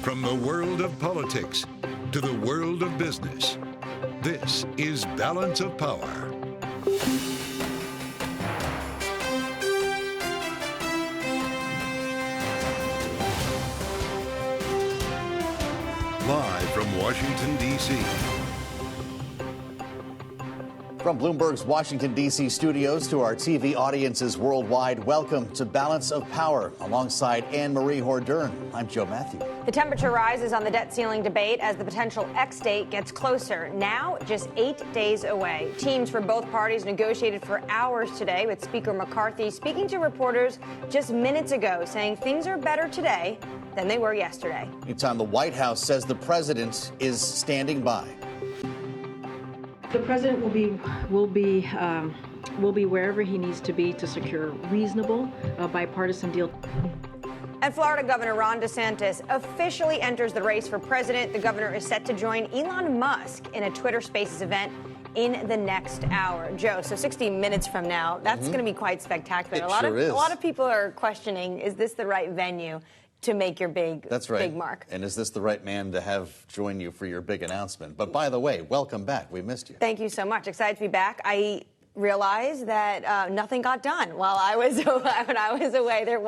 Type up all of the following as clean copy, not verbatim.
From the world of politics to the world of business, this is Balance of Power. Live from Washington, D.C. From Bloomberg's Washington, D.C. studios to our TV audiences worldwide, welcome to Balance of Power. Alongside Anne-Marie Hordern, I'm Joe Matthew. The temperature rises on the debt ceiling debate as the potential X date gets closer. Now, just 8 days away. Teams for both parties negotiated for hours today, with Speaker McCarthy speaking to reporters just minutes ago, saying things are better today than they were yesterday. Meantime, the White House says the president is standing by. The president will be wherever he needs to be to secure a reasonable bipartisan deal. And Florida Governor Ron DeSantis officially enters the race for president. The governor is set to join Elon Musk in a Twitter Spaces event in the next hour. Joe, so 60 minutes from now, that's going to be quite spectacular. A lot of people are questioning, is this the right venue to make your big mark? And is this the right man to have join you for your big announcement? But by the way, welcome back. We missed you. Thank you so much. Excited to be back. I realized that nothing got done while I was when I was away. There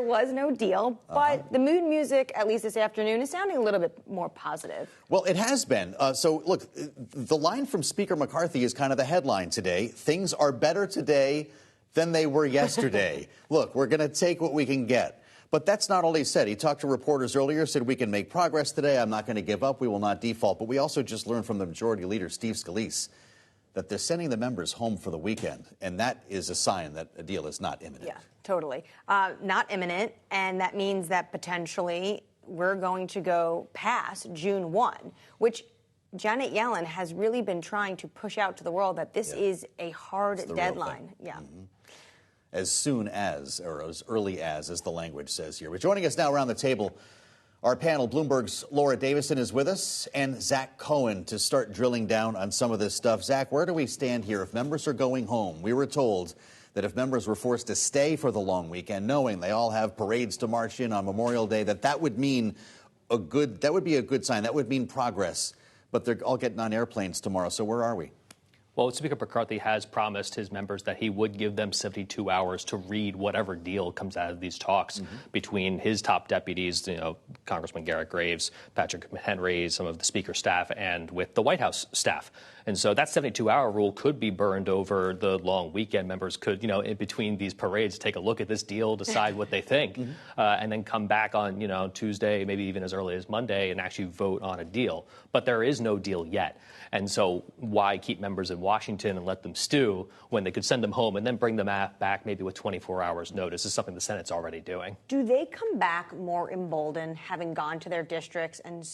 was no deal. But the mood music, at least this afternoon, is sounding a little bit more positive. Well, it has been. So look, the line from Speaker McCarthy is kind of the headline today. Things are better today than they were yesterday. Look, we're going to take what we can get. But that's not all he said. He talked to reporters earlier, said we can make progress today. I'm not going to give up. We will not default. But we also just learned from the majority leader, Steve Scalise, that they're sending the members home for the weekend. And that is a sign that a deal is not imminent. Yeah, totally. Not imminent. And that means that potentially we're going to go past June 1, which Janet Yellen has really been trying to push out to the world that this is a hard deadline. Yeah. Mm-hmm. As soon as, or as early as the language says here. But joining us now around the table, our panel, Bloomberg's Laura Davison is with us, and Zach Cohen to start drilling down on some of this stuff. Zach, where do we stand here if members are going home? We were told that if members were forced to stay for the long weekend, knowing they all have parades to march in on Memorial Day, that would mean that would be a good sign. That would mean progress. But they're all getting on airplanes tomorrow. So where are we? Well, Speaker McCarthy has promised his members that he would give them 72 hours to read whatever deal comes out of these talks between his top deputies, Congressman Garrett Graves, Patrick Henry, some of the Speaker's staff, and with the White House staff. And so that 72-hour rule could be burned over the long weekend. Members could, in between these parades, take a look at this deal, decide what they think, and then come back on, Tuesday, maybe even as early as Monday, and actually vote on a deal. But there is no deal yet. And so why keep members in Washington and let them stew when they could send them home and then bring them back maybe with 24 hours notice? This is something the Senate's already doing. Do they come back more emboldened, having gone to their districts and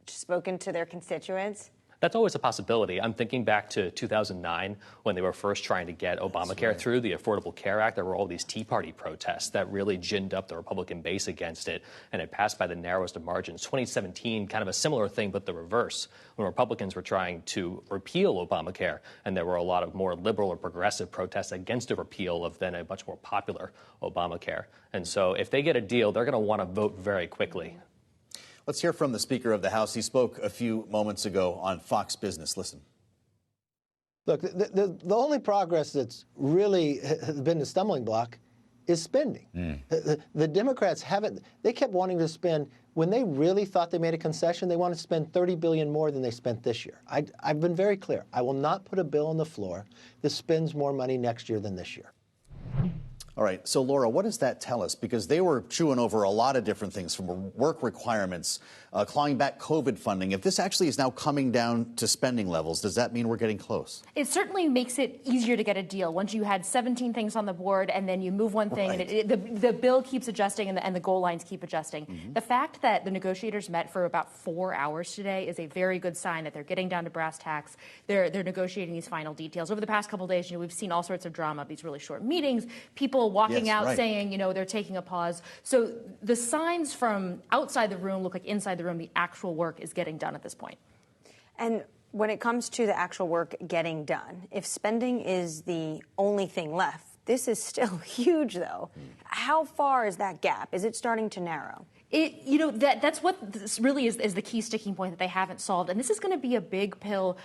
spoken to their constituents? That's always a possibility. I'm thinking back to 2009 when they were first trying to get Obamacare through, the Affordable Care Act. There were all these Tea Party protests that really ginned up the Republican base against it, and it passed by the narrowest of margins. 2017, kind of a similar thing, but the reverse, when Republicans were trying to repeal Obamacare, and there were a lot of more liberal or progressive protests against a repeal of then a much more popular Obamacare. And so if they get a deal, they're going to want to vote very quickly. Let's hear from the Speaker of the House. He spoke a few moments ago on Fox Business. Listen. Look, the only progress that's really been the stumbling block is spending. The Democrats they kept wanting to spend, when they really thought they made a concession, they wanted to spend $30 billion more than they spent this year. I've been very clear. I will not put a bill on the floor that spends more money next year than this year. All right. So, Laura, what does that tell us? Because they were chewing over a lot of different things, from work requirements, clawing back COVID funding. If this actually is now coming down to spending levels, does that mean we're getting close? It certainly makes it easier to get a deal. Once you had 17 things on the board and then you move one thing, and the bill keeps adjusting and the goal lines keep adjusting. The fact that the negotiators met for about 4 hours today is a very good sign that they're getting down to brass tacks. They're negotiating these final details. Over the past couple of days, we've seen all sorts of drama, these really short meetings, people walking out saying, they're taking a pause. So the signs from outside the room look like inside the room, the actual work is getting done at this point. And when it comes to the actual work getting done, if spending is the only thing left, this is still huge, though. How far is that gap? Is it starting to narrow? That's what this really is the key sticking point that they haven't solved. And this is going to be a big pill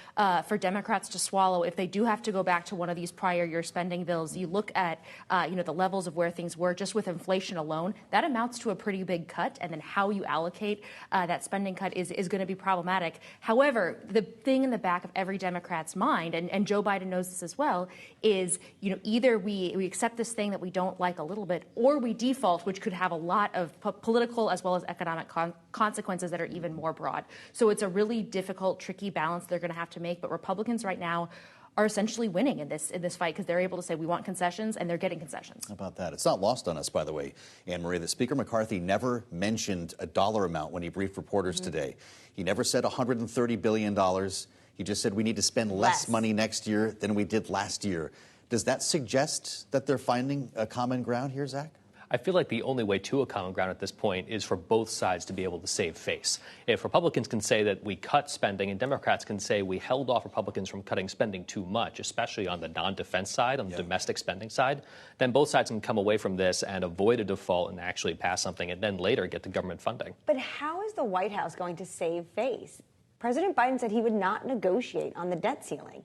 for Democrats to swallow if they do have to go back to one of these prior year spending bills. You look at, the levels of where things were just with inflation alone, that amounts to a pretty big cut. And then how you allocate that spending cut is going to be problematic. However, the thing in the back of every Democrat's mind, and Joe Biden knows this as well, is, either we accept this thing that we don't like a little bit, or we default, which could have a lot of political as well as economic consequences that are even more broad. So it's a really difficult, tricky balance they're going to have to make. But Republicans right now are essentially winning in this fight because they're able to say we want concessions, and they're getting concessions. How about that? It's not lost on us, by the way, Anne Marie, that Speaker McCarthy never mentioned a dollar amount when he briefed reporters today. He never said $130 billion. He just said we need to spend less money next year than we did last year. Does that suggest that they're finding a common ground here, Zach? I feel like the only way to a common ground at this point is for both sides to be able to save face. If Republicans can say that we cut spending and Democrats can say we held off Republicans from cutting spending too much, especially on the non-defense side, on the domestic spending side, then both sides can come away from this and avoid a default and actually pass something and then later get the government funding. But how is the White House going to save face? President Biden said he would not negotiate on the debt ceiling.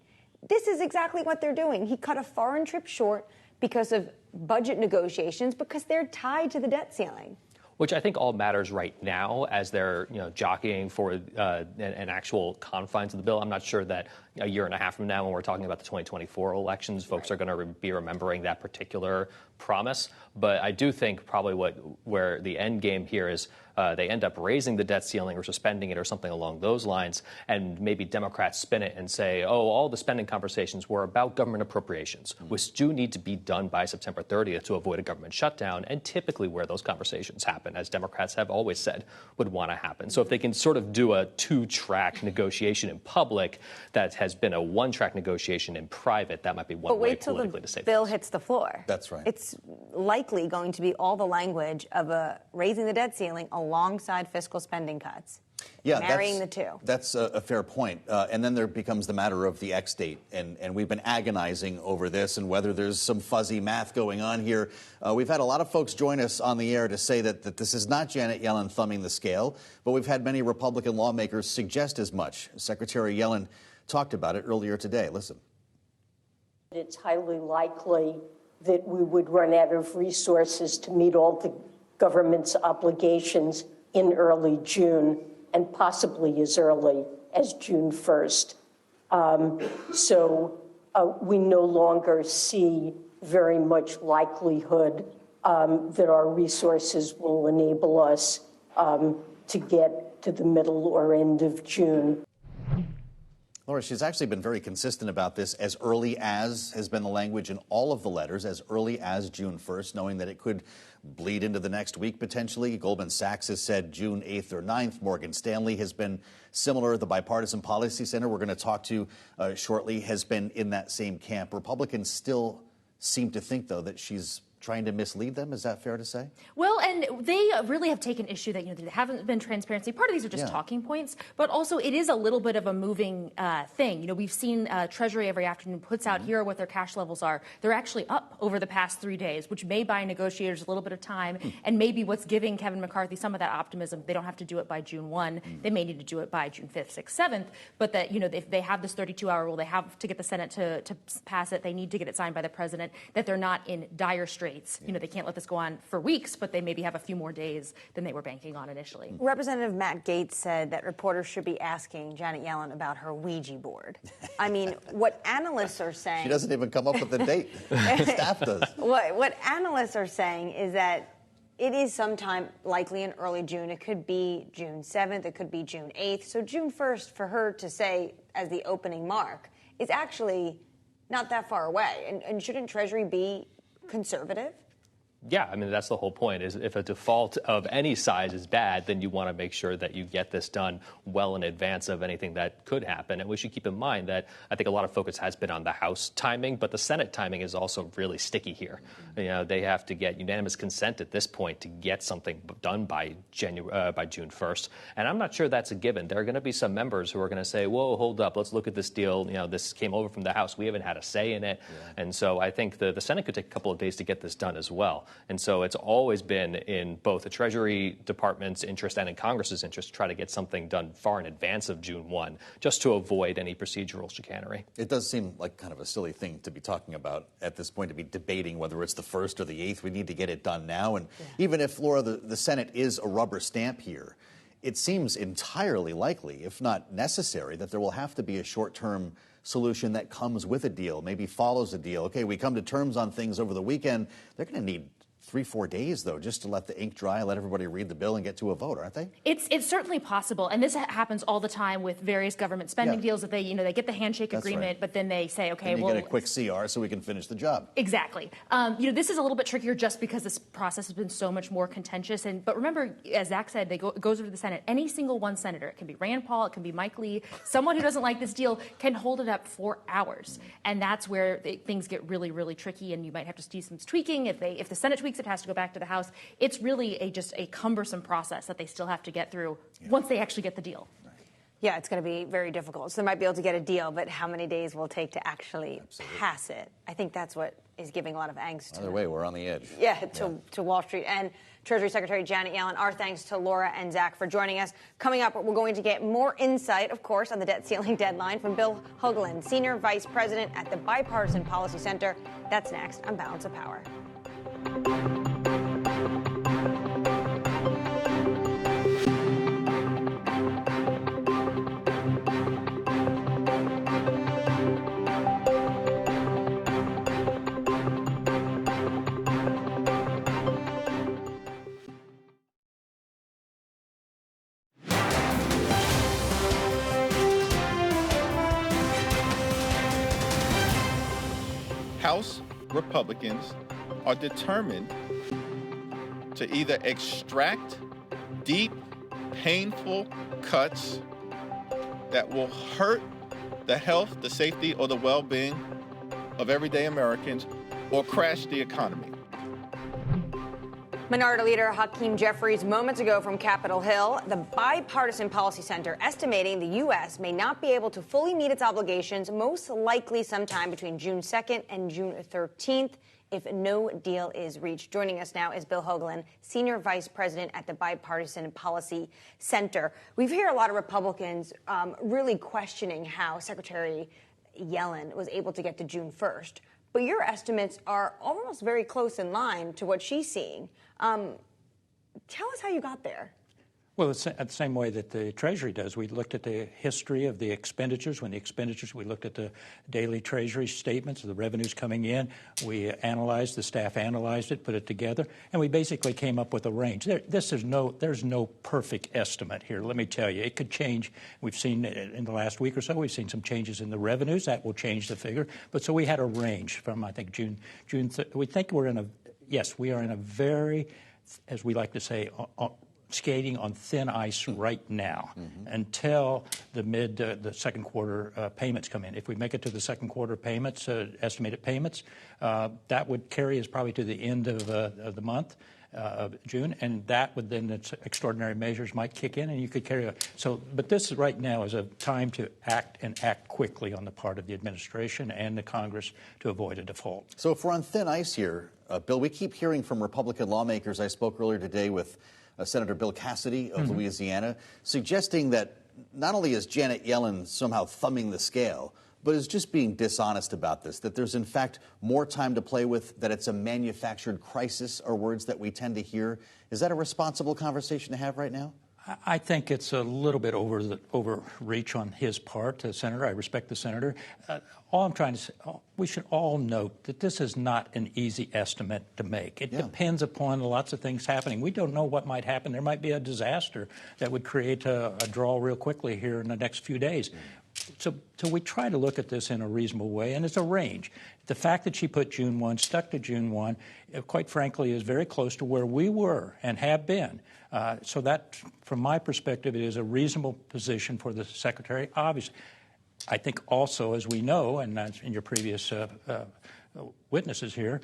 This is exactly what they're doing. He cut a foreign trip short because of budget negotiations, because they're tied to the debt ceiling. Which I think all matters right now as they're jockeying for an actual confines of the bill. I'm not sure that a year and a half from now, when we're talking about the 2024 elections, folks are going to be remembering that particular promise. But I do think probably where the end game here is they end up raising the debt ceiling or suspending it or something along those lines, and maybe Democrats spin it and say, all the spending conversations were about government appropriations, which do need to be done by September 30th to avoid a government shutdown, and typically where those conversations happen, as Democrats have always said would want to happen. So if they can sort of do a two-track negotiation in public that has been a one-track negotiation in private, that might be one way politically to save bill face. hits the floor. That's right. It's likely going to be all the language of raising the debt ceiling alongside fiscal spending cuts. Yeah, marrying the two. That's a fair point. And then there becomes the matter of the X date. And we've been agonizing over this and whether there's some fuzzy math going on here. We've had a lot of folks join us on the air to say that this is not Janet Yellen thumbing the scale, but we've had many Republican lawmakers suggest as much. Secretary Yellen talked about it earlier today. Listen. It's highly likely that we would run out of resources to meet all the government's obligations in early June, and possibly as early as June 1st. So we no longer see very much likelihood that our resources will enable us to get to the middle or end of June. Laura, she's actually been very consistent about this. As early as has been the language in all of the letters, as early as June 1st, knowing that it could bleed into the next week potentially. Goldman Sachs has said June 8th or 9th. Morgan Stanley has been similar. The Bipartisan Policy Center we're going to talk to shortly has been in that same camp. Republicans still seem to think, though, that she's trying to mislead them. Is that fair to say? Well, and they really have taken issue that there haven't been transparency. Part of these are just talking points, but also it is a little bit of a moving thing. We've seen Treasury every afternoon puts out here what their cash levels are. They're actually up over the past 3 days, which may buy negotiators a little bit of time, and maybe what's giving Kevin McCarthy some of that optimism. They don't have to do it by June 1. They may need to do it by June 5th, 6th, 7th, but that if they have this 32-hour rule, they have to get the Senate to pass it. They need to get it signed by the president. That they're not in dire straits. They can't let this go on for weeks, but they maybe have a few more days than they were banking on initially. Representative Matt Gaetz said that reporters should be asking Janet Yellen about her Ouija board. I mean, what analysts are saying... She doesn't even come up with a date. Staff does. What analysts are saying is that it is sometime likely in early June. It could be June 7th. It could be June 8th. So June 1st, for her to say as the opening mark, is actually not that far away. And shouldn't Treasury be conservative? Yeah, I mean, that's the whole point, is if a default of any size is bad, then you want to make sure that you get this done well in advance of anything that could happen. And we should keep in mind that I think a lot of focus has been on the House timing, but the Senate timing is also really sticky here. They have to get unanimous consent at this point to get something done by June 1st. And I'm not sure that's a given. There are going to be some members who are going to say, whoa, hold up, let's look at this deal. This came over from the House. We haven't had a say in it. Yeah. And so I think the Senate could take a couple of days to get this done as well. And so it's always been in both the Treasury Department's interest and in Congress's interest to try to get something done far in advance of June 1, just to avoid any procedural chicanery. It does seem like kind of a silly thing to be talking about at this point, to be debating whether it's the 1st or the 8th. We need to get it done now. And even if, Laura, the Senate is a rubber stamp here, it seems entirely likely, if not necessary, that there will have to be a short-term solution that comes with a deal, maybe follows a deal. Okay, we come to terms on things over the weekend. They're going to need 3-4 days, though, just to let the ink dry, let everybody read the bill and get to a vote, aren't they? It's certainly possible, and this happens all the time with various government spending deals that they get the handshake agreement, but then they say, okay, well, get a quick CR so we can finish the job. Exactly. This is a little bit trickier just because this process has been so much more contentious. But remember, as Zach said, it goes over to the Senate. Any single one senator, it can be Rand Paul, it can be Mike Lee, someone who doesn't like this deal can hold it up for hours, and that's where things get really, really tricky. And you might have to see some tweaking. If the Senate tweaks, it has to go back to the House. It's really just a cumbersome process that they still have to get through once they actually get the deal. Yeah, it's going to be very difficult. So they might be able to get a deal, but how many days will it take to actually pass it? I think that's what is giving a lot of angst. Either way, we're on the edge. To Wall Street. And Treasury Secretary Janet Yellen, our thanks to Laura and Zach for joining us. Coming up, we're going to get more insight, of course, on the debt ceiling deadline from Bill Hoagland, Senior Vice President at the Bipartisan Policy Center. That's next on Balance of Power. House Republicans are determined to either extract deep, painful cuts that will hurt the health, the safety, or the well-being of everyday Americans, or crash the economy. Minority Leader Hakeem Jeffries moments ago from Capitol Hill, the Bipartisan Policy Center estimating the U.S. may not be able to fully meet its obligations, most likely sometime between June 2nd and June 13th, if no deal is reached. Joining us now is Bill Hoagland, Senior Vice President at the Bipartisan Policy Center. We've heard a lot of Republicans really questioning how Secretary Yellen was able to get to June 1st. But your estimates are almost very close in line to what she's seeing. Tell us how you got there. Well, it's the same way that the Treasury does. We looked at the history of the expenditures. We looked at the daily Treasury statements of the revenues coming in. We analyzed, the staff analyzed it, put it together, and we basically came up with a range. There's no perfect estimate here. Let me tell you, it could change. We've seen in the last week or so, we've seen some changes in the revenues. That will change the figure. But so we had a range from, I think, June. We think we are in a very, as we like to say, skating on thin ice right now until the second quarter payments come in. If we make it to the second quarter payments, estimated payments, that would carry us probably to the end of the month of June, and that would then, its extraordinary measures might kick in, and you could carry but this right now is a time to act quickly on the part of the administration and the Congress to avoid a default. So if we're on thin ice here, Bill, we keep hearing from Republican lawmakers. I spoke earlier today with Senator Bill Cassidy of Louisiana, suggesting that not only is Janet Yellen somehow thumbing the scale, but is just being dishonest about this, that there's in fact more time to play with, that it's a manufactured crisis, are words that we tend to hear. Is that a responsible conversation to have right now? I think it's a little bit overreach on his part, the senator. I respect the senator. All I'm trying to say, we should all note that this is not an easy estimate to make. It depends upon lots of things happening. We don't know what might happen. There might be a disaster that would create a draw real quickly here in the next few days. So we try to look at this in a reasonable way, and it's a range. The fact that she put June 1, stuck to June 1, quite frankly, is very close to where we were and have been. So that, from my perspective, it is a reasonable position for the Secretary. Obviously, I think also, as we know, and that's in your previous witnesses here,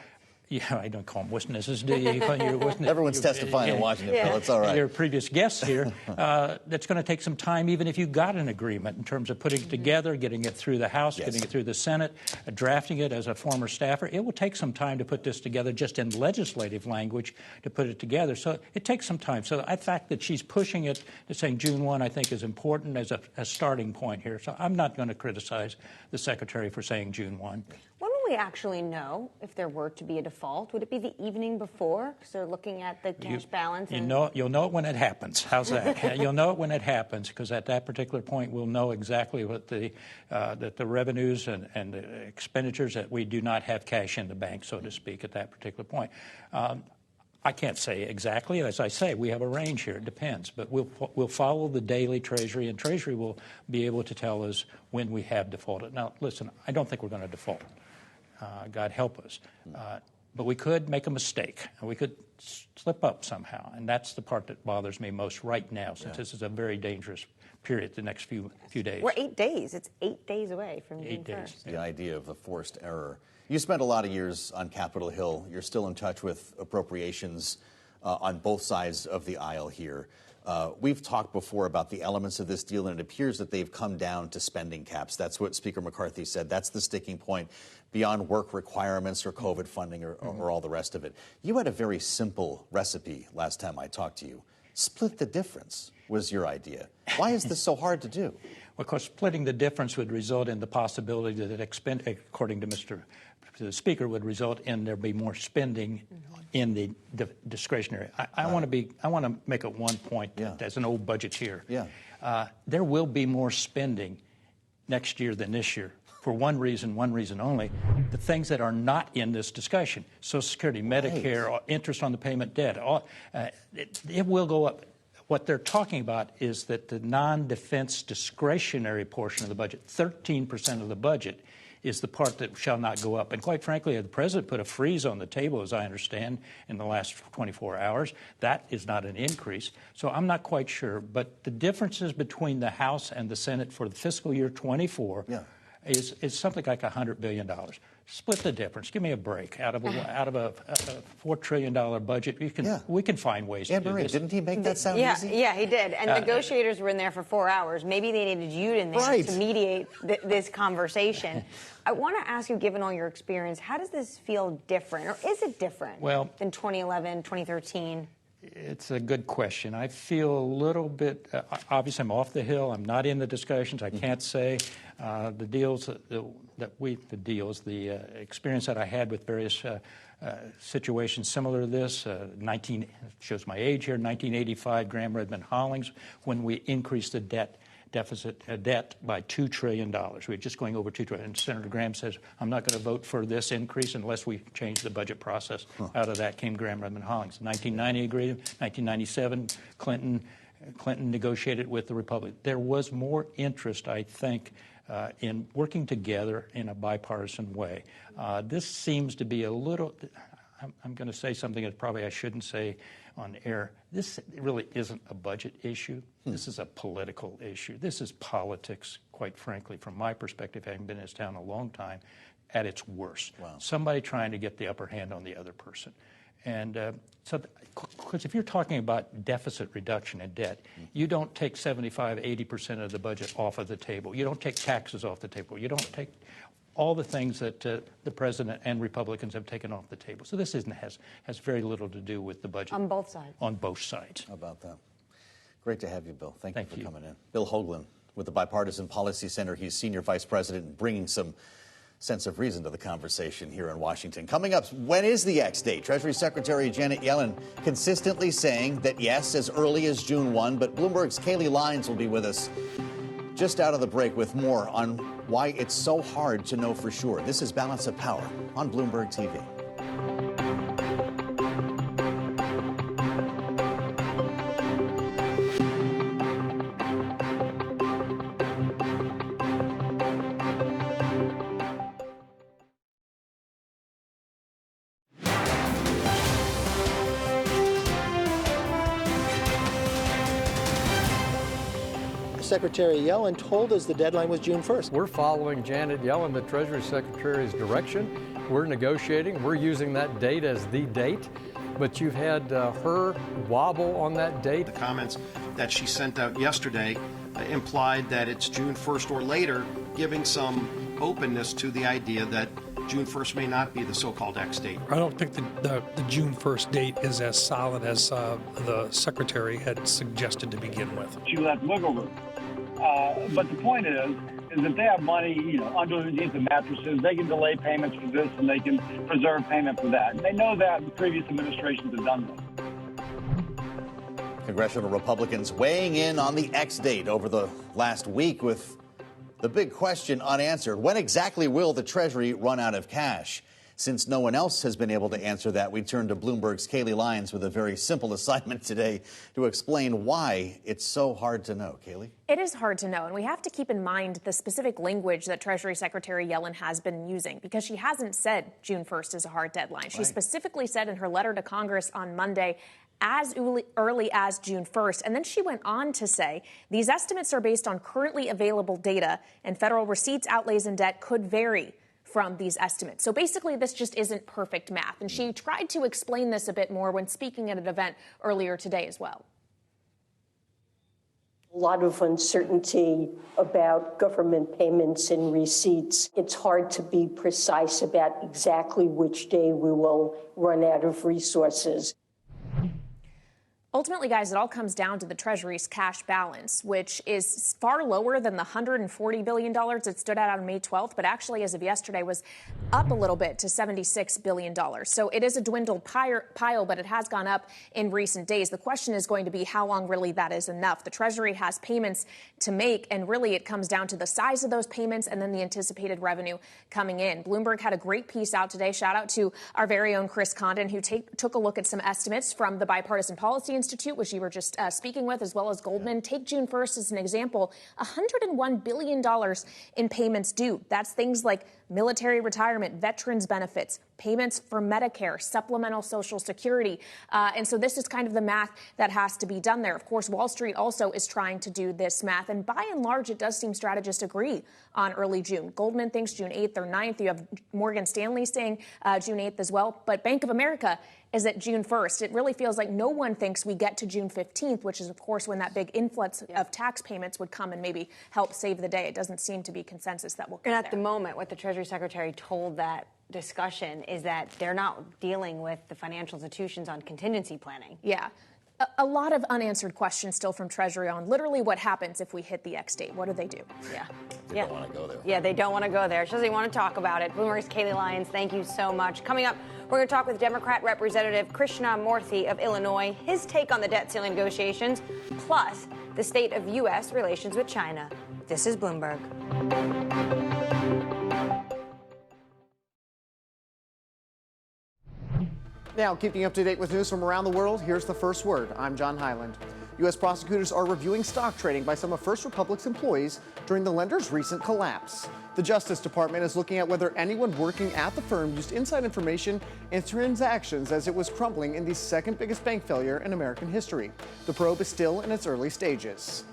Yeah, I don't call them witnesses, do you? You call your witness, Everyone's testifying in Washington, Bill. It's all right. Your previous guests here. That's going to take some time, even if you got an agreement, in terms of putting it together, getting it through the House, getting it through the Senate, drafting it as a former staffer. It will take some time to put this together, just in legislative language, to put it together. So it takes some time. So the fact that she's pushing it to saying June 1, I think, is important as a starting point here. So I'm not going to criticize the Secretary for saying June 1. When will we actually know if there were to be a default? Would it be the evening before? Because they're looking at the cash balance. You'll know it when it happens. How's that? You'll know it when it happens, because at that particular point, we'll know exactly what that the revenues and the expenditures, that we do not have cash in the bank, so to speak, at that particular point. I can't say exactly. As I say, we have a range here. It depends. But we'll follow the daily Treasury, and Treasury will be able to tell us when we have defaulted. Now, listen, I don't think we're going to default. God help us. But we could make a mistake. We could slip up somehow. And that's the part that bothers me most right now, since this is a very dangerous period the next few days. We're 8 days. It's 8 days away from June 1st. The idea of the forced error. You spent a lot of years on Capitol Hill. You're still in touch with appropriations on both sides of the aisle here. We've talked before about the elements of this deal, and it appears that they've come down to spending caps. That's what Speaker McCarthy said. That's the sticking point, beyond work requirements or COVID funding or all the rest of it. You had a very simple recipe last time I talked to you. Split the difference was your idea. Why is this so hard to do? Well, of course, splitting the difference would result in the possibility that according to the Speaker, would result in there be more spending in the discretionary. I want to make it one point that as an old budgeteer. There will be more spending next year than this year, for one reason only: the things that are not in this discussion. Social Security, Medicare, interest on the payment debt, it will go up. What they're talking about is that the non-defense discretionary portion of the budget, 13% of the budget, is the part that shall not go up. And quite frankly, the President put a freeze on the table, as I understand, in the last 24 hours. That is not an increase. So I'm not quite sure. But the differences between the House and the Senate for the fiscal year 24 is something like $100 billion. Split the difference. Give me a break. Out of a $4 trillion budget, we can find ways to do this. Didn't he make that sound easy? Yeah, he did. And negotiators were in there for 4 hours. Maybe they needed you in there to mediate this conversation. I want to ask you, given all your experience, how does this feel different, or is it different than 2011, 2013? It's a good question. I feel a little bit, obviously I'm off the Hill. I'm not in the discussions. I can't say the experience that I had with various situations similar to this. Shows my age here, 1985, Graham Redmond Hollings, when we increased the debt by $2 trillion. We're just going over $2 trillion. And Senator Graham says, I'm not going to vote for this increase unless we change the budget process. Out of that came Graham Redmond Hollings. 1990 agreed. 1997, Clinton negotiated with the Republicans. There was more interest, I think, in working together in a bipartisan way. This seems to be a little, I'm going to say something that probably I shouldn't say on air. This really isn't a budget issue. This is a political issue. This is politics, quite frankly, from my perspective, having been in this town a long time, at its worst. Somebody trying to get the upper hand on the other person. And because if you're talking about deficit reduction and debt, you don't take 75, 80% of the budget off of the table. You don't take taxes off the table. You don't take all the things that the President and Republicans have taken off the table. So this has very little to do with the budget. On both sides. On both sides. How about that? Great to have you, Bill. Thank you for coming in. Bill Hoagland with the Bipartisan Policy Center. He's Senior Vice President and bringing some sense of reason to the conversation here in Washington. Coming up, when is the X date? Treasury Secretary Janet Yellen consistently saying that yes, as early as June 1, but Bloomberg's Kayleigh Lyons will be with us just out of the break with more on why it's so hard to know for sure. This is Balance of Power on Bloomberg TV. Secretary Yellen told us the deadline was June 1st. We're following Janet Yellen, the Treasury Secretary's direction. We're negotiating. We're using that date as the date. But you've had her wobble on that date. The comments that she sent out yesterday implied that it's June 1st or later, giving some openness to the idea that June 1st may not be the so-called X date. I don't think the June 1st date is as solid as the Secretary had suggested to begin with. She left wiggle room. But the point is that they have money, underneath the mattresses. They can delay payments for this and they can preserve payment for that. And they know that the previous administrations have done this. Congressional Republicans weighing in on the X date over the last week with the big question unanswered. When exactly will the Treasury run out of cash? Since no one else has been able to answer that, we turn to Bloomberg's Kayleigh Lyons with a very simple assignment today to explain why it's so hard to know. Kayleigh? It is hard to know, and we have to keep in mind the specific language that Treasury Secretary Yellen has been using, because she hasn't said June 1st is a hard deadline. Right. She specifically said in her letter to Congress on Monday, as early as June 1st. And then she went on to say these estimates are based on currently available data, and federal receipts, outlays, and debt could vary from these estimates. So basically, this just isn't perfect math. And she tried to explain this a bit more when speaking at an event earlier today as well. A lot of uncertainty about government payments and receipts. It's hard to be precise about exactly which day we will run out of resources. Ultimately, guys, it all comes down to the Treasury's cash balance, which is far lower than the $140 billion it stood at on May 12th, but actually, as of yesterday, was up a little bit to $76 billion. So it is a dwindled pile, but it has gone up in recent days. The question is going to be how long really that is enough. The Treasury has payments to make, and really it comes down to the size of those payments and then the anticipated revenue coming in. Bloomberg had a great piece out today. Shout out to our very own Chris Condon, who took a look at some estimates from the Bipartisan Policy Institute, which you were just speaking with, as well as Goldman. Take June 1st as an example. $101 billion in payments due. That's things like military retirement, veterans benefits, payments for Medicare, supplemental Social Security. And so this is kind of the math that has to be done there. Of course, Wall Street also is trying to do this math. And by and large, it does seem strategists agree on early June. Goldman thinks June 8th or 9th. You have Morgan Stanley saying June 8th as well. But Bank of America is at June 1st. It really feels like no one thinks we get to June 15th, which is, of course, when that big influx of tax payments would come and maybe help save the day. It doesn't seem to be consensus that will come And at the moment, what the Treasury Secretary told that discussion is that they're not dealing with the financial institutions on contingency planning. Yeah. A lot of unanswered questions still from Treasury on literally what happens if we hit the X date. What do they do? Yeah. They don't want to go there. Yeah, they don't want to go there. She doesn't want to talk about it. Bloomberg's Kayleigh Lyons, thank you so much. Coming up, we're going to talk with Democrat Representative Krishnamoorthi of Illinois, his take on the debt ceiling negotiations, plus the state of U.S. relations with China. This is Bloomberg. Now, keeping up to date with news from around the world, here's the first word. I'm John Hyland. U.S. prosecutors are reviewing stock trading by some of First Republic's employees during the lender's recent collapse. The Justice Department is looking at whether anyone working at the firm used inside information in transactions as it was crumbling in the second biggest bank failure in American history. The probe is still in its early stages.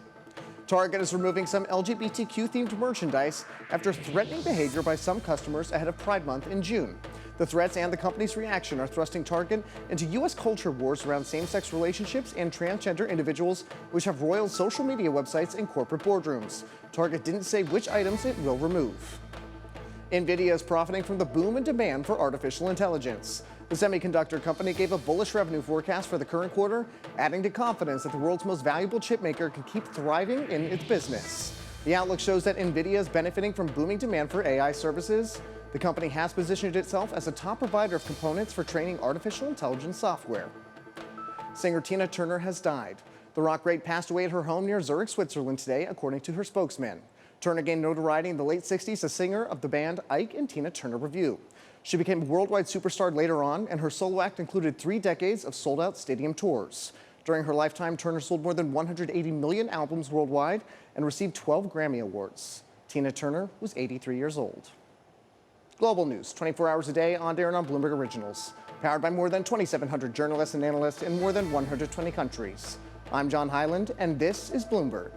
Target is removing some LGBTQ-themed merchandise after threatening behavior by some customers ahead of Pride Month in June. The threats and the company's reaction are thrusting Target into U.S. culture wars around same-sex relationships and transgender individuals, which have roiled social media websites and corporate boardrooms. Target didn't say which items it will remove. NVIDIA is profiting from the boom in demand for artificial intelligence. The semiconductor company gave a bullish revenue forecast for the current quarter, adding to confidence that the world's most valuable chip maker can keep thriving in its business. The outlook shows that NVIDIA is benefiting from booming demand for AI services. The company has positioned itself as a top provider of components for training artificial intelligence software. Singer Tina Turner has died. The rock great passed away at her home near Zurich, Switzerland today, according to her spokesman. Turner gained notoriety in the late 60s as singer of the band Ike and Tina Turner Revue. She became a worldwide superstar later on, and her solo act included 3 decades of sold-out stadium tours. During her lifetime, Turner sold more than 180 million albums worldwide and received 12 Grammy Awards. Tina Turner was 83 years old. Global news, 24 hours a day, on air and on Bloomberg Originals. Powered by more than 2,700 journalists and analysts in more than 120 countries. I'm John Hyland, and this is Bloomberg.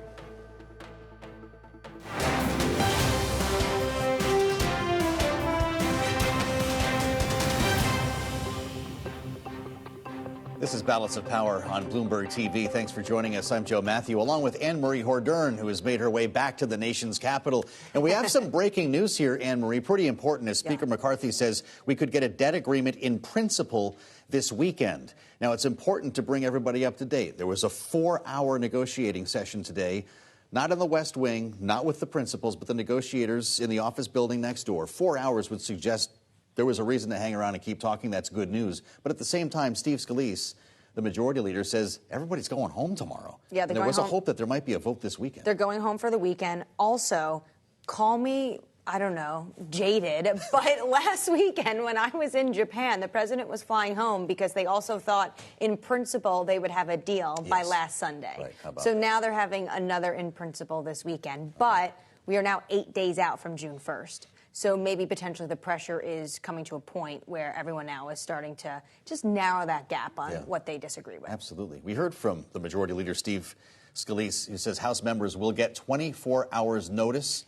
This is Balance of Power on Bloomberg TV. Thanks for joining us. I'm Joe Matthew, along with Anne-Marie Hordern, who has made her way back to the nation's capital. And we have some breaking news here, Anne-Marie, pretty important, as Speaker McCarthy says we could get a debt agreement in principle this weekend. Now, it's important to bring everybody up to date. There was a 4-hour negotiating session today, not in the West Wing, not with the principals, but the negotiators in the office building next door. 4 hours would suggest there was a reason to hang around and keep talking. That's good news. But at the same time, Steve Scalise, the majority leader, says everybody's going home tomorrow. Yeah, there was a hope that there might be a vote this weekend. They're going home for the weekend. Also, call me, I don't know, jaded, but last weekend when I was in Japan, the president was flying home because they also thought, in principle, they would have a deal by last Sunday. Right. How about so that? now they're having another in principle this weekend. But we are now 8 days out from June 1st. So maybe potentially the pressure is coming to a point where everyone now is starting to just narrow that gap on what they disagree with. Absolutely. We heard from the majority leader, Steve Scalise, who says House members will get 24 hours notice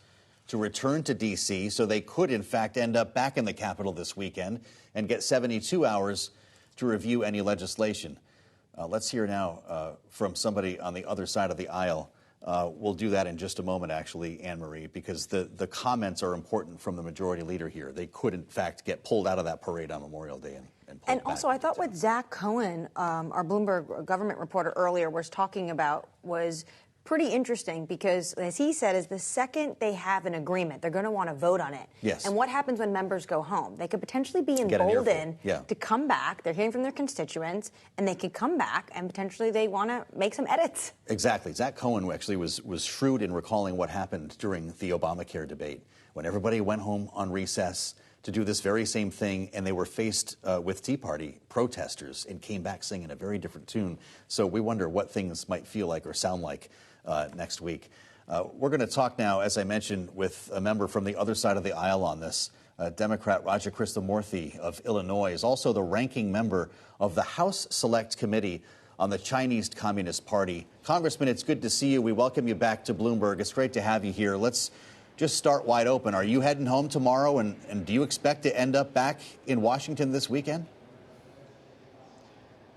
to return to D.C., so they could, in fact, end up back in the Capitol this weekend and get 72 hours to review any legislation. Let's hear now from somebody on the other side of the aisle. We'll do that in just a moment, actually, Anne-Marie, because the comments are important from the majority leader here. They could, in fact, get pulled out of that parade on Memorial Day and also, I thought what Zach Cohen, our Bloomberg government reporter earlier, was talking about was pretty interesting because, as he said, is the second they have an agreement, they're going to want to vote on it. Yes. And what happens when members go home? They could potentially be emboldened to come back. They're hearing from their constituents, and they could come back, and potentially they want to make some edits. Exactly. Zach Cohen actually was shrewd in recalling what happened during the Obamacare debate, when everybody went home on recess to do this very same thing, and they were faced with Tea Party protesters and came back singing a very different tune. So we wonder what things might feel like or sound like next week. We're going to talk now, as I mentioned, with a member from the other side of the aisle on this. Democrat Raja Krishnamoorthi of Illinois is also the ranking member of the House Select Committee on the Chinese Communist Party. Congressman, it's good to see you. We welcome you back to Bloomberg. It's great to have you here. Let's just start wide open. Are you heading home tomorrow, and do you expect to end up back in Washington this weekend?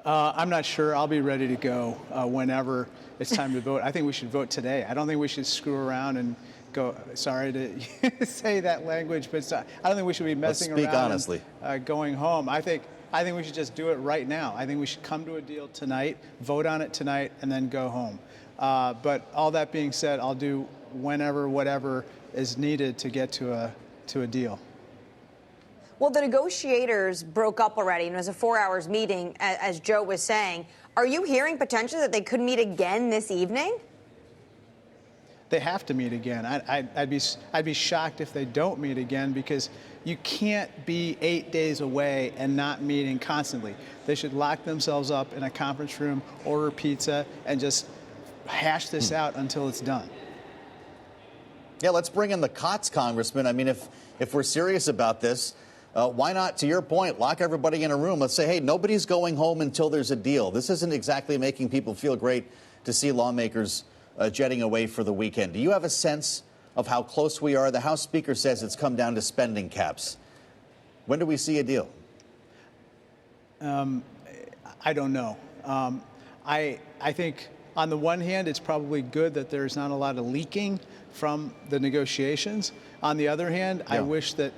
I'm not sure. I'll be ready to go whenever it's time to vote. I think we should vote today. I don't think we should screw around and go, sorry to say that language, but I don't think we should be messing around honestly. And, going home. I think we should just do it right now. I think we should come to a deal tonight, vote on it tonight, and then go home. But all that being said, I'll do whenever, whatever is needed to get to a deal. Well, the negotiators broke up already, and it was a 4 hours meeting, as Joe was saying. Are you hearing potentially that they could meet again this evening? They have to meet again. I'd be shocked if they don't meet again, because you can't be 8 days away and not meeting constantly. They should lock themselves up in a conference room, order pizza, and just hash this out until it's done. Yeah, let's bring in the COTS, Congressman. I mean, if we're serious about this, why not, to your point, lock everybody in a room? Let's say, hey, nobody's going home until there's a deal. This isn't exactly making people feel great to see lawmakers jetting away for the weekend. Do you have a sense of how close we are? The House Speaker says it's come down to spending caps. When do we see a deal? I don't know. I think on the one hand, it's probably good that there's not a lot of leaking from the negotiations. On the other hand, I wish that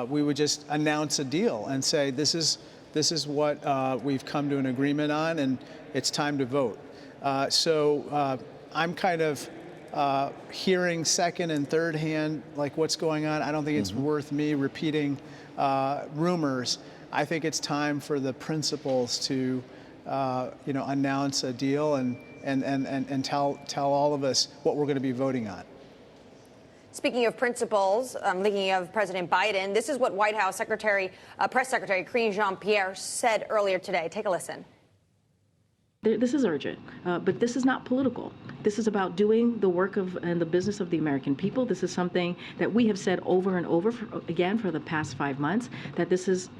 we would just announce a deal and say, this is what we've come to an agreement on, and it's time to vote. So I'm kind of hearing second and third hand, like what's going on. I don't think it's worth me repeating rumors. I think it's time for the principals to announce a deal and tell all of us what we're going to be voting on. Speaking of principles, thinking of President Biden, this is what White House Press Secretary Karine Jean-Pierre said earlier today. Take a listen. This is urgent, but this is not political. This is about doing the work and the business of the American people. This is something that we have said over and over again for the past 5 months, that this is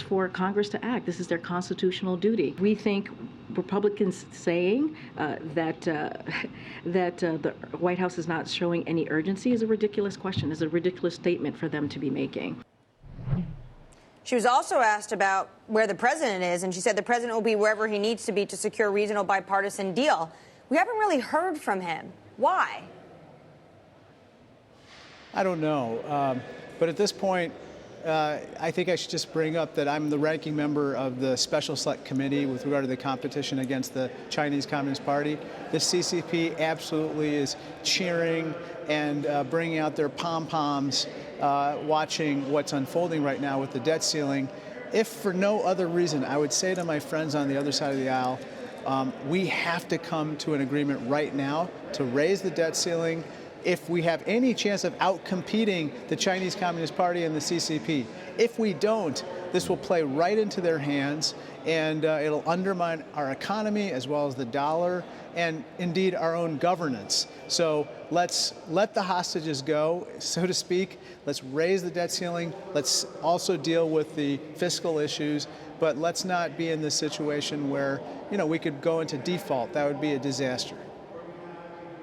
for Congress to act. This is their constitutional duty. We think Republicans saying that the White House is not showing any urgency is a ridiculous question, is a ridiculous statement for them to be making. She was also asked about where the president is, and she said the president will be wherever he needs to be to secure a reasonable bipartisan deal. We haven't really heard from him. Why? I don't know. But at this point, I think I should just bring up that I'm the ranking member of the Special Select Committee with regard to the competition against the Chinese Communist Party. The CCP absolutely is cheering and bringing out their pom-poms, watching what's unfolding right now with the debt ceiling. If for no other reason, I would say to my friends on the other side of the aisle, we have to come to an agreement right now to raise the debt ceiling if we have any chance of outcompeting the Chinese Communist Party and the CCP. If we don't, this will play right into their hands, and it'll undermine our economy as well as the dollar and indeed our own governance. So let's let the hostages go, so to speak. Let's raise the debt ceiling. Let's also deal with the fiscal issues, but let's not be in this situation where, we could go into default. That would be a disaster.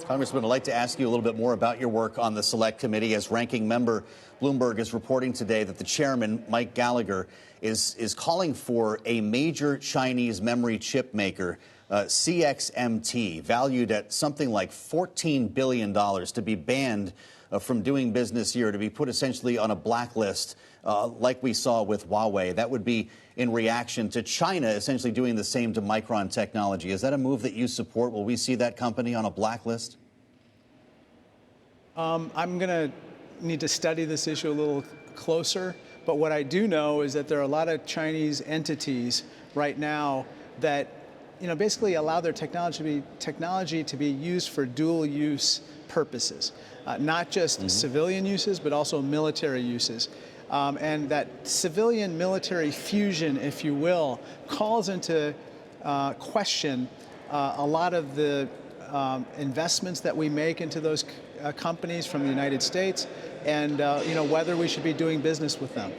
Congressman, I'd like to ask you a little bit more about your work on the Select Committee. As ranking member, Bloomberg is reporting today that the chairman, Mike Gallagher, is calling for a major Chinese memory chip maker, CXMT, valued at something like $14 billion, to be banned from doing business here, to be put essentially on a blacklist like we saw with Huawei. That would be in reaction to China essentially doing the same to Micron Technology. Is that a move that you support? Will we see that company on a blacklist? I'm going to need to study this issue a little closer. But what I do know is that there are a lot of Chinese entities right now that, basically allow their technology to be used for dual use purposes, not just civilian uses, but also military uses. And that civilian military fusion, if you will, calls into question a lot of the investments that we make into those companies from the United States, and whether we should be doing business with them.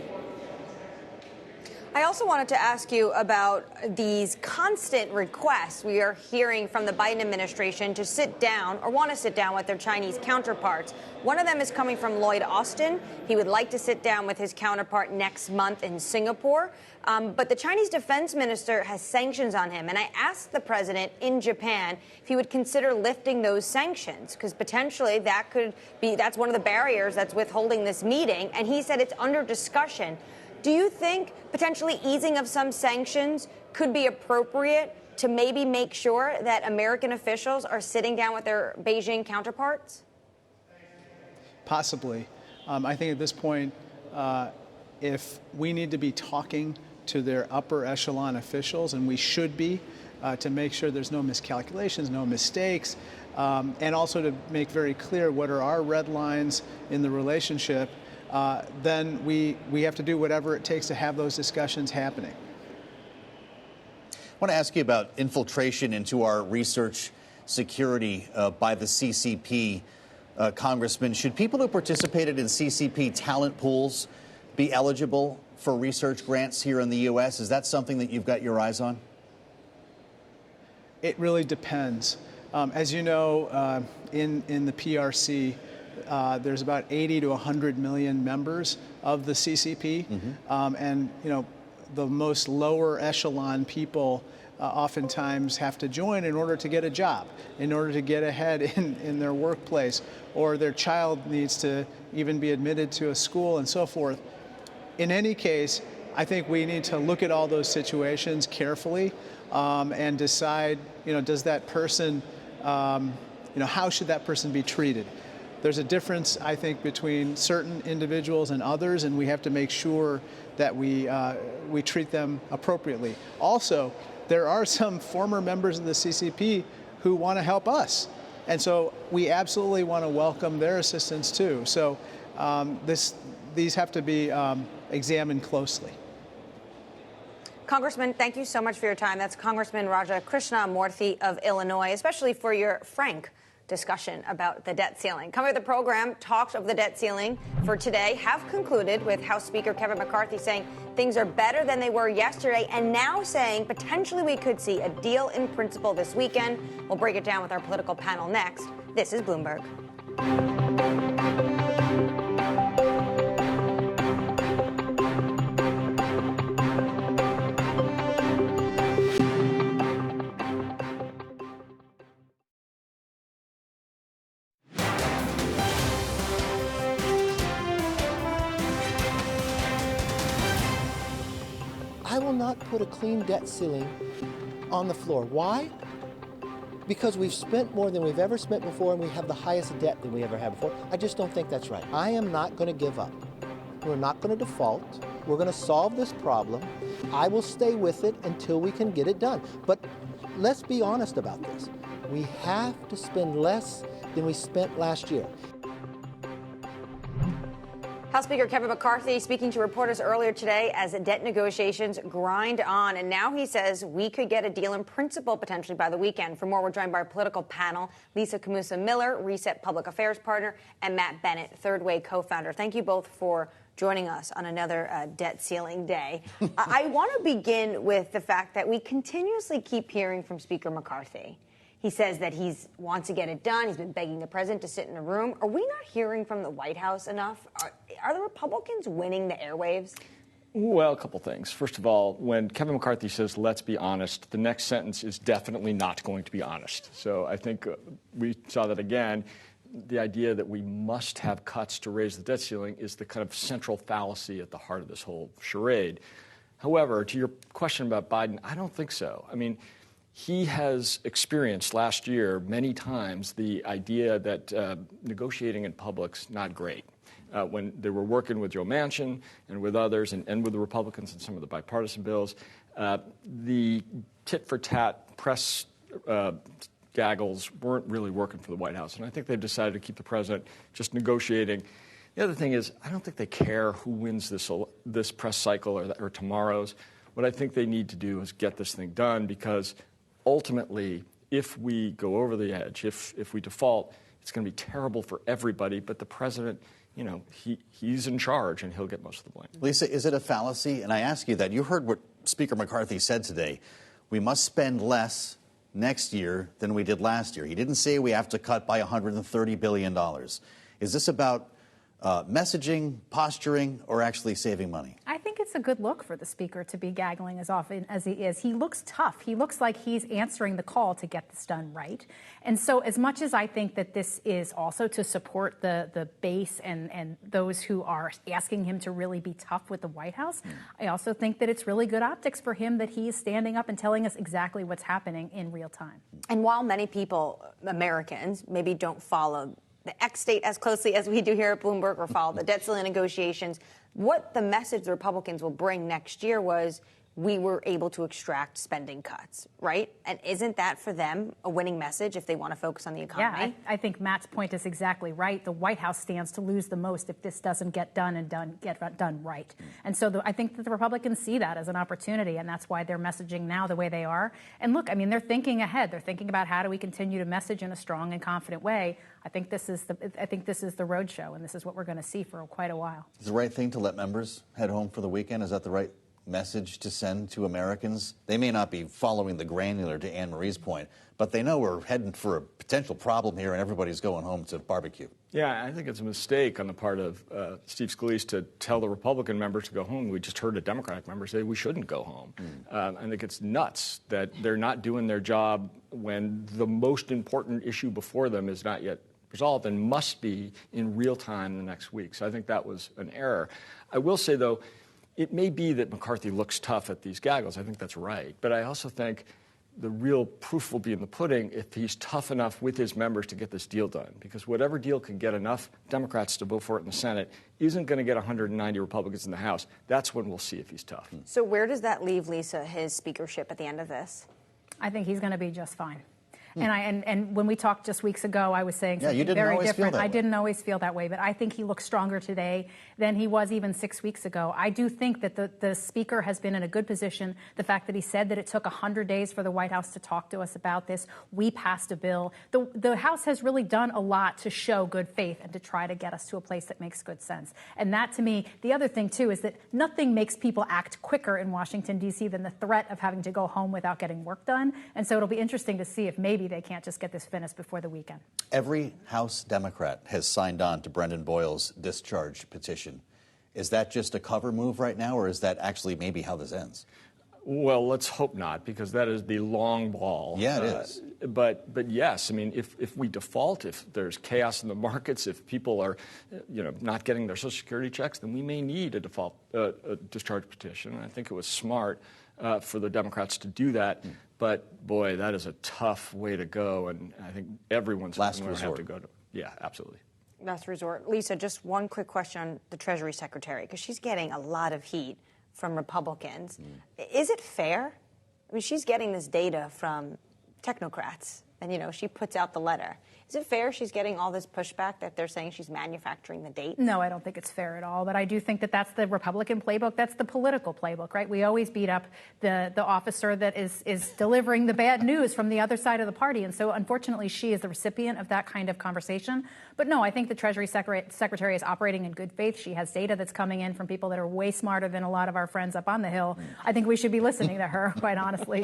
I also wanted to ask you about these constant requests we are hearing from the Biden administration to sit down or want to sit down with their Chinese counterparts. One of them is coming from Lloyd Austin. He would like to sit down with his counterpart next month in Singapore. But the Chinese defense minister has sanctions on him. And I asked the president in Japan if he would consider lifting those sanctions, because potentially that's one of the barriers that's withholding this meeting. And he said it's under discussion. Do you think potentially easing of some sanctions could be appropriate to maybe make sure that American officials are sitting down with their Beijing counterparts? Possibly. I think at this point, if we need to be talking to their upper echelon officials, and we should be, to make sure there's no miscalculations, no mistakes, and also to make very clear what are our red lines in the relationship, then we have to do whatever it takes to have those discussions happening. I want to ask you about infiltration into our research security by the CCP. Congressman, should people who participated in CCP talent pools be eligible for research grants here in the U.S.? Is that something that you've got your eyes on? It really depends. As you know, in the PRC, there's about 80 to 100 million members of the CCP, and the most lower echelon people oftentimes have to join in order to get a job, in order to get ahead in their workplace, or their child needs to even be admitted to a school and so forth. In any case, I think we need to look at all those situations carefully and decide, does that person, how should that person be treated? There's a difference, I think, between certain individuals and others, and we have to make sure that we treat them appropriately. Also, there are some former members of the CCP who want to help us, and so we absolutely want to welcome their assistance too. So these have to be examined closely. Congressman, thank you so much for your time. That's Congressman Raja Krishnamoorthi of Illinois, especially for your frank discussion about the debt ceiling. Coming to the program, talks of the debt ceiling for today have concluded with House Speaker Kevin McCarthy saying things are better than they were yesterday, and now saying potentially we could see a deal in principle this weekend. We'll break it down with our political panel next. This is Bloomberg. not put a clean debt ceiling on the floor. Why? Because we've spent more than we've ever spent before, and we have the highest debt than we ever had before. I just don't think that's right. I am not going to give up. We're not going to default. We're going to solve this problem. I will stay with it until we can get it done. But let's be honest about this. We have to spend less than we spent last year. House Speaker Kevin McCarthy speaking to reporters earlier today as debt negotiations grind on. And now he says we could get a deal in principle potentially by the weekend. For more, we're joined by our political panel, Lisa Camusa-Miller, Reset Public Affairs partner, and Matt Bennett, Third Way co-founder. Thank you both for joining us on another debt ceiling day. I want to begin with the fact that we continuously keep hearing from Speaker McCarthy. He says that he wants to get it done. He's been begging the president to sit in a room. Are we not hearing from the White House enough? Are the Republicans winning the airwaves? Well, a couple things. First of all, when Kevin McCarthy says, let's be honest, the next sentence is definitely not going to be honest. So I think we saw that again. The idea that we must have cuts to raise the debt ceiling is the kind of central fallacy at the heart of this whole charade. However, to your question about Biden, I don't think so. I mean, he has experienced last year many times the idea that negotiating in public's not great. When they were working with Joe Manchin and with others and with the Republicans in some of the bipartisan bills, the tit-for-tat press gaggles weren't really working for the White House. And I think they've decided to keep the president just negotiating. The other thing is, I don't think they care who wins this press cycle or tomorrow's. What I think they need to do is get this thing done, because ultimately, if we go over the edge, if we default, it's going to be terrible for everybody. But the president, you know, he's in charge, and he'll get most of the blame. Lisa, is it a fallacy? And I ask you that. You heard what Speaker McCarthy said today. We must spend less next year than we did last year. He didn't say we have to cut by $130 billion. Is this about messaging, posturing, or actually saving money? I think it's a good look for the speaker to be gaggling as often as he is. He looks tough. He looks like he's answering the call to get this done right. And so as much as I think that this is also to support the base and those who are asking him to really be tough with the White House, I also think that it's really good optics for him that he is standing up and telling us exactly what's happening in real time. And while many people, Americans, maybe don't follow the X date as closely as we do here at Bloomberg or follow the debt ceiling negotiations, what the message the Republicans will bring next year was we were able to extract spending cuts, right? And isn't that for them a winning message if they want to focus on the economy? Yeah, I think Matt's point is exactly right. The White House stands to lose the most if this doesn't get done right. And so I think that the Republicans see that as an opportunity, and that's why they're messaging now the way they are. And look, I mean, they're thinking ahead. They're thinking about how do we continue to message in a strong and confident way. I think this is the roadshow, and this is what we're going to see for quite a while. Is the right thing to let members head home for the weekend? Is that the right message to send to Americans? They may not be following the granular, to Anne Marie's point, but they know we're heading for a potential problem here and everybody's going home to barbecue. Yeah, I think it's a mistake on the part of Steve Scalise to tell the Republican members to go home. We just heard a Democratic member say we shouldn't go home. I think it's nuts that they're not doing their job when the most important issue before them is not yet resolved and must be in real time the next week. So I think that was an error. I will say, though, it may be that McCarthy looks tough at these gaggles. I think that's right. But I also think the real proof will be in the pudding if he's tough enough with his members to get this deal done. Because whatever deal can get enough Democrats to vote for it in the Senate isn't going to get 190 Republicans in the House. That's when we'll see if he's tough. So where does that leave, Lisa, his speakership at the end of this? I think he's going to be just fine. And when we talked just weeks ago, I was saying something very different. I didn't always feel that way, but I think he looks stronger today than he was even 6 weeks ago. I do think that the speaker has been in a good position. The fact that he said that it took 100 days for the White House to talk to us about this. We passed a bill. The House has really done a lot to show good faith and to try to get us to a place that makes good sense. And that, to me, the other thing, too, is that nothing makes people act quicker in Washington, D.C. than the threat of having to go home without getting work done. And so it'll be interesting to see if maybe they can't just get this finished before the weekend. Every House Democrat has signed on to Brendan Boyle's discharge petition. Is that just a cover move right now, or is that actually maybe how this ends? Well, let's hope not, because that is the long ball. Yeah, it is. But yes, I mean, if we default, if there's chaos in the markets, if people are, not getting their Social Security checks, then we may need a discharge petition. And I think it was smart for the Democrats to do that. But, boy, that is a tough way to go, and I think everyone's going to have to go to. Yeah, absolutely. Last resort. Lisa, just one quick question on the Treasury Secretary, because she's getting a lot of heat from Republicans. Is it fair? I mean, she's getting this data from technocrats, and, she puts out the letter. Is it fair she's getting all this pushback that they're saying she's manufacturing the date? No, I don't think it's fair at all. But I do think that that's the Republican playbook. That's the political playbook, right? We always beat up the officer that is delivering the bad news from the other side of the party. And so, unfortunately, she is the recipient of that kind of conversation. But no, I think the Treasury Secretary is operating in good faith. She has data that's coming in from people that are way smarter than a lot of our friends up on the Hill. I think we should be listening to her, quite honestly.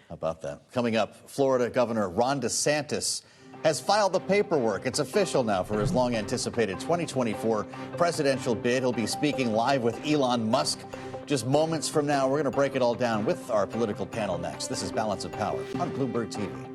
How about that? Coming up, Florida Governor Ron DeSantis has filed the paperwork. It's official now for his long-anticipated 2024 presidential bid. He'll be speaking live with Elon Musk just moments from now. We're going to break it all down with our political panel next. This is Balance of Power on Bloomberg TV.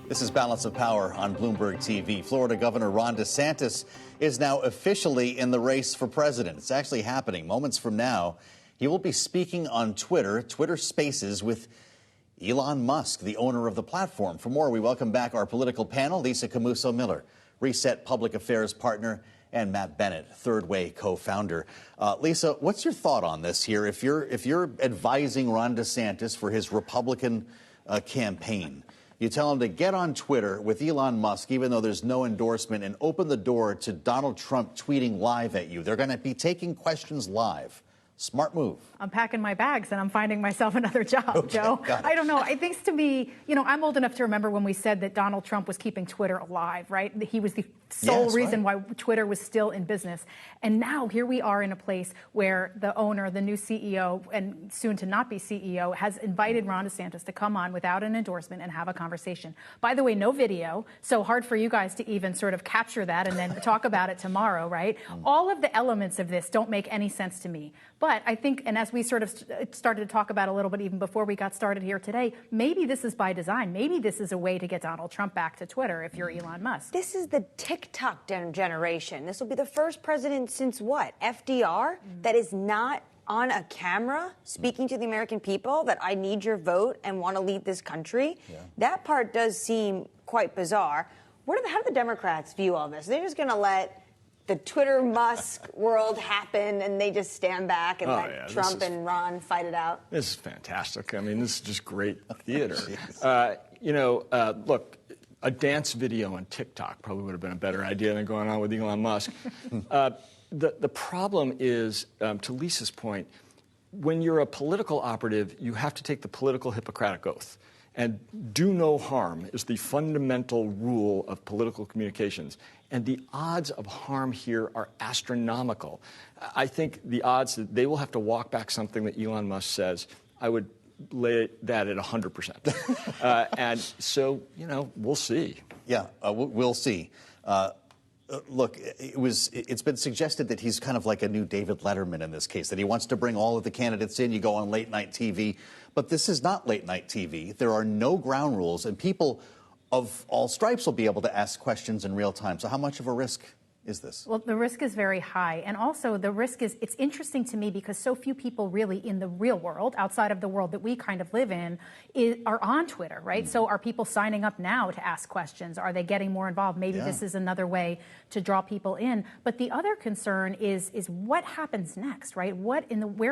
This is Balance of Power on Bloomberg TV. Florida Governor Ron DeSantis is now officially in the race for president. It's actually happening. Moments from now, he will be speaking on Twitter Spaces with Elon Musk, the owner of the platform. For more, we welcome back our political panel, Lisa Camuso-Miller, Reset Public Affairs partner, and Matt Bennett, Third Way co-founder. Lisa, what's your thought on this here? If you're advising Ron DeSantis for his Republican campaign, you tell him to get on Twitter with Elon Musk, even though there's no endorsement, and open the door to Donald Trump tweeting live at you. They're going to be taking questions live. Smart move. I'm packing my bags and I'm finding myself another job, Joe. I don't know. It thinks to me, I'm old enough to remember when we said that Donald Trump was keeping Twitter alive, right? He was the sole reason why Twitter was still in business. And now here we are in a place where the owner, the new CEO, and soon to not be CEO, has invited Ron DeSantis to come on without an endorsement and have a conversation. By the way, no video, so hard for you guys to even sort of capture that and then talk about it tomorrow, right? All of the elements of this don't make any sense to me. But I think, and as we sort of started to talk about a little bit even before we got started here today, maybe this is by design. Maybe this is a way to get Donald Trump back to Twitter if you're Elon Musk. This is the TikTok generation. This will be the first president since what? FDR? That is not on a camera speaking to the American people that I need your vote and want to lead this country. That part does seem quite bizarre. How do the Democrats view all this? They're just going to let the Twitter Musk world happen and they just stand back and let Trump and Ron fight it out? This is fantastic. I mean, this is just great theater. Look, a dance video on TikTok probably would have been a better idea than going on with Elon Musk. The problem is, to Lisa's point, when you're a political operative, you have to take the political Hippocratic Oath. And do no harm is the fundamental rule of political communications. And the odds of harm here are astronomical. I think the odds that they will have to walk back something that Elon Musk says, I would lay that at 100%. And so, we'll see. Yeah, we'll see. Look, it's been suggested that he's kind of like a new David Letterman in this case, that he wants to bring all of the candidates in. You go on late night TV. But this is not late night TV. There are no ground rules, and people of all stripes will be able to ask questions in real time. So how much of a risk is this? Well, the risk is very high. And also the risk is, it's interesting to me because so few people really in the real world, outside of the world that we kind of live in, are on Twitter, right? So are people signing up now to ask questions? Are they getting more involved? Maybe this is another way to draw people in. But the other concern is what happens next, right? Where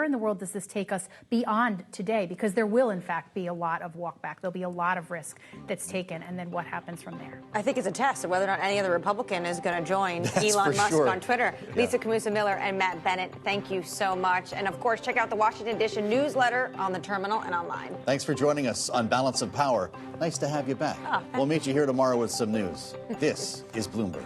in the world does this take us beyond today? Because there will, in fact, be a lot of walk back. There'll be a lot of risk that's taken. And then what happens from there? I think it's a test of whether or not any other Republican is going to join Elon Musk on Twitter. Lisa Camuso-Miller and Matt Bennett, thank you so much. And, of course, check out the Washington Edition newsletter on the terminal and online. Thanks for joining us on Balance of Power. Nice to have you back. We'll meet you here tomorrow with some news. This is Bloomberg.